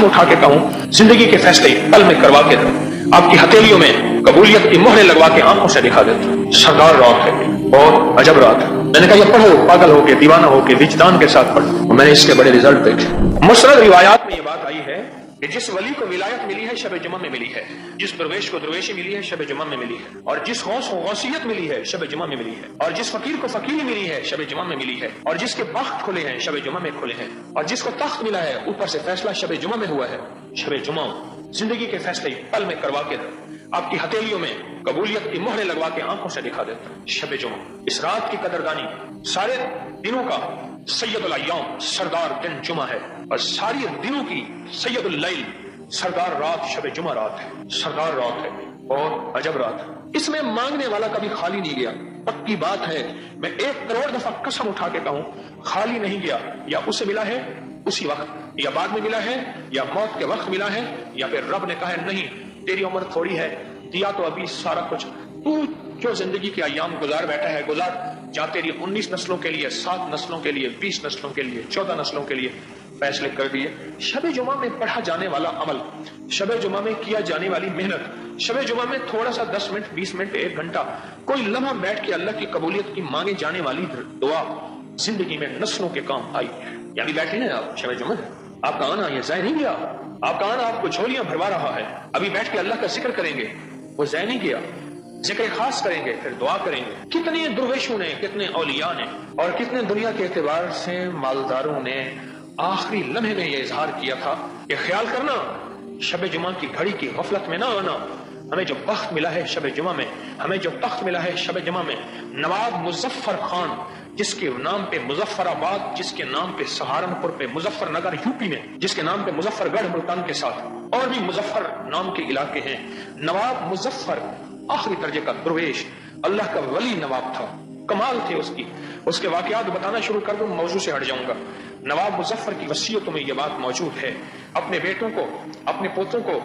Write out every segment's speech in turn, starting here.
उठा के कहूं, जिंदगी के फैसले पल में करवा के दूं, आपकी हथेलियों में कबूलियत की मोहरें लगवा के आंखों से दिखा देता। सरदार रात है और अजब रात है। मैंने कहा ये पढ़ो, पागल होके, दीवाना होके, विजदान के साथ पढ़ो। मैंने इसके बड़े रिजल्ट देखे। मुसरद रिवायात में ये बात आई है कि जिस वली को विलायत मिली है शब जुमा में मिली है, जिस दरवेश को दरवेशी मिली है शब जुमा में मिली है, और जिस गौस को गौसियत मिली है शब जुमा में मिली है, और जिस फकीर को फकीरी मिली है शब जुमा में मिली है, और जिसके बख्त खुले हैं शब जुमा में खुले हैं, और जिसको तख्त मिला है ऊपर से फैसला शब जुमा में हुआ है। शब जुमा जिंदगी के फैसले पल में करवा के दो, आपकी हथेलियों में कबूलियत की मोहरें लगवा के आंखों से दिखा देता। शब जुमा, इस रात की कदरदानी सारे दिनों का सैयदुल अय्याम सरदार दिन जुमा है, और सारी दिनों की सैयदुल लैल सरदार रात शब जुमा रात है। सरदार रात है और अजब रात है। इसमें मांगने वाला कभी खाली नहीं गया। पक्की बात है, मैं 1 करोड़ दफा कसम उठा के कहूं, खाली नहीं गया। या उसे मिला है उसी वक्त, या बाद में मिला है, या मौत के वक्त मिला है, या फिर रब ने कहा है नहीं तेरी उम्र थोड़ी है, दिया तो अभी सारा कुछ, तू जो जिंदगी के अय्याम गुजार बैठा है गुजार। जा तेरी 19 नस्लों के लिए, 7 नस्लों के लिए, 20 नस्लों के लिए, 14 नस्लों के लिए फैसले कर दिए। शब जुमा में पढ़ा जाने वाला अमल, शब जुमा में किया जाने वाली मेहनत, शब जुमा में थोड़ा सा 10 मिनट, 20 मिनट, 1 घंटा कोई लम्हा बैठ के अल्लाह की कबूलियत की मांगे जाने वाली दुआ जिंदगी में नस्लों के काम आई। यानी बैठे हैं आप शब जुमा, आपका आना ये ज़ाय नहीं गया। आपका आना आपको झोलियां भरवा रहा है। अभी बैठ के अल्लाह का जिक्र करेंगे, वो ज़ाय नहीं गया। जिक्र खास करेंगे, फिर दुआ करेंगे। कितने दुर्वेशों ने, कितने औलिया ने, और कितने दुनिया के एतबार से मालदारों ने आखिरी लम्हे में यह इजहार किया था कि ख्याल करना शब जुमा की घड़ी की गफलत में ना आना। हमें जो बख्त मिला है शब जुमा में, हमें जो तख्त मिला है शब जुमा में, नवाब मुजफ्फर खान जिसके नाम पे मुजफ्फराबाद, जिसके नाम पे सहारनपुर पे मुजफ्फरनगर यूपी में, जिसके नाम पे मुजफ्फरगढ़ मुल्तान के साथ और भी मुजफ्फर नाम के इलाके हैं। नवाब मुजफ्फर आखिरी दर्जे का दुर्वेश, अल्लाह का वली नवाब था। कमाल थे उसके वाकयात बताना शुरू कर दूं, मौजू से हट जाऊंगा। नवाब मुजफ्फर की वसीयतों में यह बात मौजूद है, अपने बेटों को, अपने पोतों को,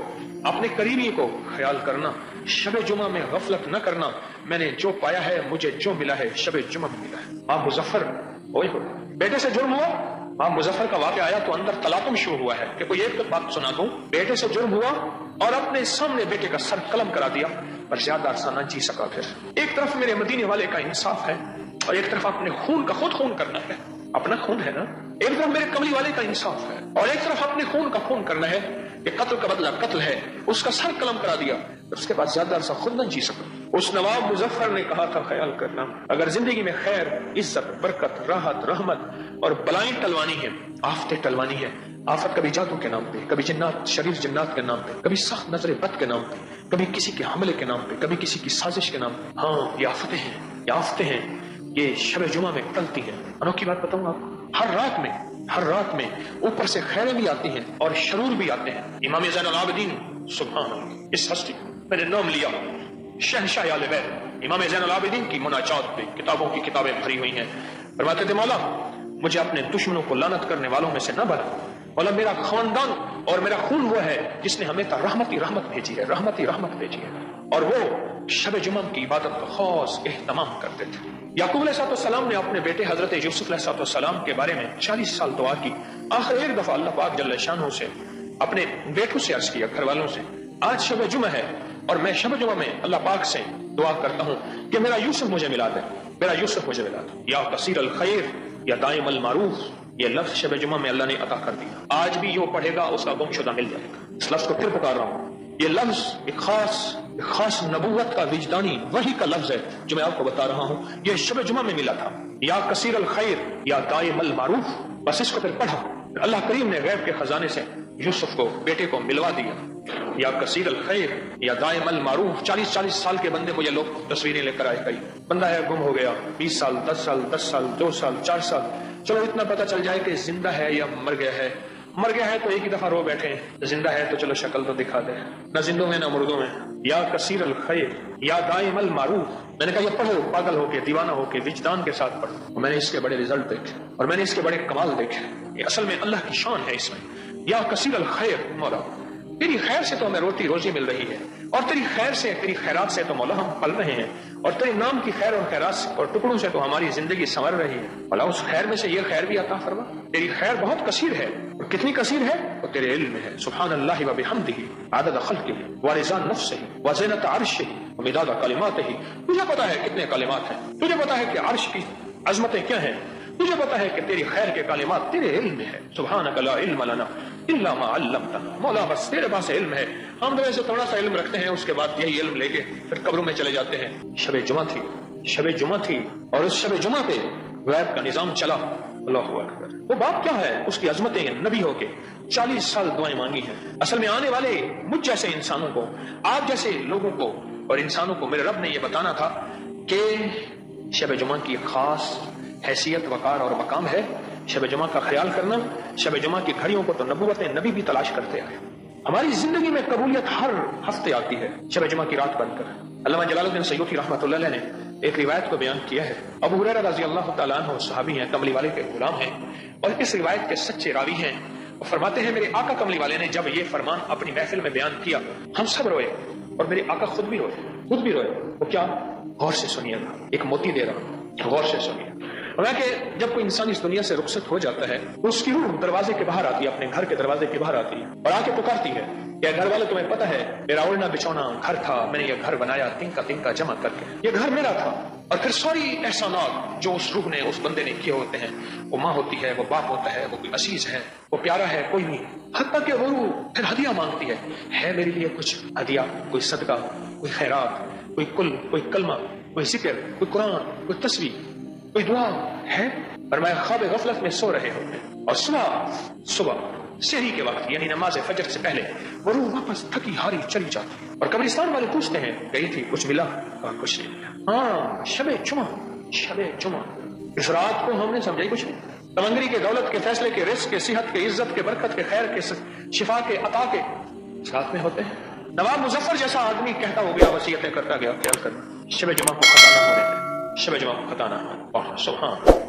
अपने करीबी को ख्याल करना, शब जुमा में गफलत न करना। मैंने जो पाया है, मुझे जो मिला है शब जुमा में मिला है। आप मुजफ्फर बेटे से जुर्म हुआ, आप मुजफ्फर का वाक़या आया तो अंदर तलातुम शुरू हुआ है कि कोई एक बात सुना दूं, बेटे से जुर्म हुआ और अपने सामने बेटे का सर कलम करा दिया, पर ज्यादा अरसा न जी सका। फिर एक तरफ मेरे मदीने वाले का इंसाफ है और एक तरफ अपने खून का खुद खून करना है, अपना खून है ना। एक तरफ मेरे कमली वाले का इंसाफ है और एक तरफ अपने खून का खून करना है कि कत्ल का बदला कत्ल है। उसका सर कलम करा दिया, उसके बाद ज्यादा अरसा खुद न जी सका। उस नवाब मुजफ्फर ने कहा था, ख्याल करना, अगर जिंदगी में खैर, इज्जत, बरकत, राहत, रहमत और बलाएं टलवानी है, आफतें टलवानी है, आफत कभी जादू के नाम पे, कभी जिन्नात, शरीफ जिन्नात के नाम पे, कभी सख्त नजर बद के नाम पे, कभी किसी के हमले के नाम पे, कभी किसी की साजिश के नाम पे। हाँ, ये आफतें हैं, ये आफतें हैं, ये शब जुमा में टलती हैं। अनोखी बात बताऊं आपको, हर रात में ऊपर से खैरें भी आती हैं और शरूर भी आते हैं। इमाम ज़ैनुल आबिदीन, सुभान अल्लाह, इस हस्ती मैंने नाम लिया, शहंशाह आले बैत, इमाम ज़ैनुल आबिदीन की मुनाजात पे किताबों की किताबें भरी हुई हैं। फरमाते थे, मौला मुझे अपने दुश्मनों को लानत करने वालों में से न बना। मौला मेरा खानदान और मेरा खून वो है जिसने हमें तो रहमत ही रहमत भेजी है, रहमत ही रहमत भेजी है। और वो शब जुमा की इबादत का खास एहतमाम करते थे। याकूब अलैहिस्सलाम ने अपने बेटे हजरत यूसुफ अलैहिस्सलाम के बारे में 40 साल दुआ की। आखिर एक दफा अल्लाह पाक जल्ल शानहू से अपने बेटों से अर्ज किया, घर वालों से, आज शब जुमा है और मैं शब जुमा में अल्लाह पाक से दुआ करता हूँ कि मेरा यूसुफ मुझे मिला दे, मेरा यूसुफ मुझे मिला दे। या कसीर अल खैर या दाइम अल मारूफ, ये लफ्ज शब जुमा में अल्लाह ने अता कर दिया। आज भी जो पढ़ेगा उसका गुमशुदा मिल जाएगा। इस लफ्ज को फिर पुकार रहा हूँ। ये लफ्ज एक खास नबूवत का, विजदानी वही का लफ्ज है जो मैं आपको बता रहा हूँ। ये शब जुमा में मिला था। या कसीर अल खैर या दाइम अल मारूफ, बस इसको फिर पढ़ा। अल्लाह करीम ने गैब के खजाने से यूसुफ को, बेटे को मिलवा दिया। या कसीर अल खैर या दाइम अल मारूफ। 40 साल के बंदे मुझे लोग तस्वीरें लेकर आए, कई बंदा है गुम हो गया, 20 साल, 10 साल, 10 साल, 2 साल, 4 साल, चलो इतना पता चल जाए कि जिंदा है या मर गया है। मर गया है तो एक ही दफा रो बैठे, जिंदा है तो चलो शक्ल तो दिखा दे, न जिंदों में न मुर्दों में। या कसीर अल खैर या दाइम अल मारूफ। मैंने कहा ये पढ़ो, पागल होके, दीवाना होके, विजदान के साथ पढ़ो। मैंने इसके बड़े रिजल्ट देखे और मैंने इसके बड़े कमाल देखे। ये असल में अल्लाह की शान है इसमें। या कसीर अल खैर, मौला तेरी खैर से तो हमें रोटी रोजी मिल रही है, और तेरी खैर से, तेरी खैरात से तो मौला हम पल रहे हैं, और तेरे नाम की खैर और खैरात और टुकड़ों से तो हमारी जिंदगी संवर रही है। मौला उस खैर में से ये खैर भी अता फरमा। तेरी खैर बहुत कसीर है, کتنی کثیر ہے وہ تیرے علم میں ہے. سبحان اللہ و بحمدہ عدد خلقہ و رضا نفسہ و زینت عرشہ و مداد کلماتہ. تجھے پتا ہے کتنے کلمات ہیں، تجھے پتا ہے کہ عرش کی عظمتیں کیا ہیں، تجھے پتا ہے کہ تیری خیر کے کلمات تیرے علم میں ہے. سبحانک لا علم لنا الا ما علمتنا. مولا بس تیرے پاس علم ہے، ہم تو ایسے تھوڑا سا علم رکھتے ہیں، اس کے بعد یہی علم لے کے پھر قبروں میں چلے جاتے ہیں. شب جمعہ تھی اور اس شب جمعہ پہ غیب کا نظام چلا. اللہ اکبر. وہ بات کیا ہے، اس کی عظمتیں نبی ہو کے 40 سال دعائیں مانگی ہیں. اصل میں آنے والے مجھ جیسے انسانوں کو، آپ جیسے لوگوں کو اور انسانوں کو میرے رب نے یہ بتانا تھا کہ شب جمعہ کی خاص حیثیت، وقار اور مقام ہے. شب جمعہ کا خیال کرنا. شب جمعہ کی گھڑیوں کو تو نبوت نبی بھی تلاش کرتے آئے. ہماری زندگی میں قبولیت ہر ہفتے آتی ہے شب جمعہ کی رات بن کر. علامہ جلال الدین سیوطی رحمۃ اللہ علیہ نے ایک روایت کو بیان کیا ہے. ابو ہریرہ رضی اللہ تعالیٰ عنہ صحابی ہیں، کملی والے کے غلام ہیں اور اس روایت کے سچے راوی ہیں. وہ فرماتے ہیں میرے آقا کملی والے نے جب یہ فرمان اپنی محفل میں بیان کیا ہم سب روئے اور میرے آقا خود بھی روئے. وہ کیا؟ غور سے سنیے گا، ایک موتی دے رہا ہوں، غور سے سنیے. کہ جب کوئی انسان اس دنیا سے رخصت ہو جاتا ہے تو اس کی روح دروازے کے باہر آتی ہے، اپنے گھر کے دروازے کے باہر آتی ہے اور آ کے پکارتی ہے کہ گھر والے تمہیں پتہ ہے میرا اوڑھنا بچھونا گھر تھا، میں نے یہ گھر بنایا تنکا جمع کر کے، یہ گھر میرا تھا. اور پھر ساری احسانات جو اس روح نے اس بندے نے کیے ہوتے ہیں، وہ ماں ہوتی ہے، وہ باپ ہوتا ہے، وہ کوئی عزیز ہے، وہ پیارا ہے، کوئی نہیں، حتیٰ کہ وہ روح پھر ہدیہ مانگتی ہے میرے لیے کچھ ہدیہ، کوئی صدقہ، کوئی خیرات، کوئی کلمہ، کوئی ذکر، کوئی قرآن، کوئی تصویر، کوئی دعا ہے. اور میں خواب غفلت میں سو رہے ہوتے ہیں اور صبح سحری کے وقت یعنی نماز فجر سے پہلے وہ روح واپس تھکی ہاری چلی جاتی ہے. اور قبرستان والے پوچھتے ہیں گئی تھی کچھ ملا؟ کچھ نہیں ملا. ہاں شب جمعہ اس رات کو ہم نے سمجھائی کچھ نہیں. تمنگری کے دولت کے فیصلے کے رزق کے صحت کے عزت کے برکت کے خیر کے شفا کے عطا کے اس رات میں ہوتے ہیں. نواب مظفر جیسا آدمی کہتا ہو گیا، وصیتیں کرتا گیا. خیال کرنا شب جمعہ کو خطا نہ ہونے دیں، شب جمعہ کو خطا نہ ہو. سبحان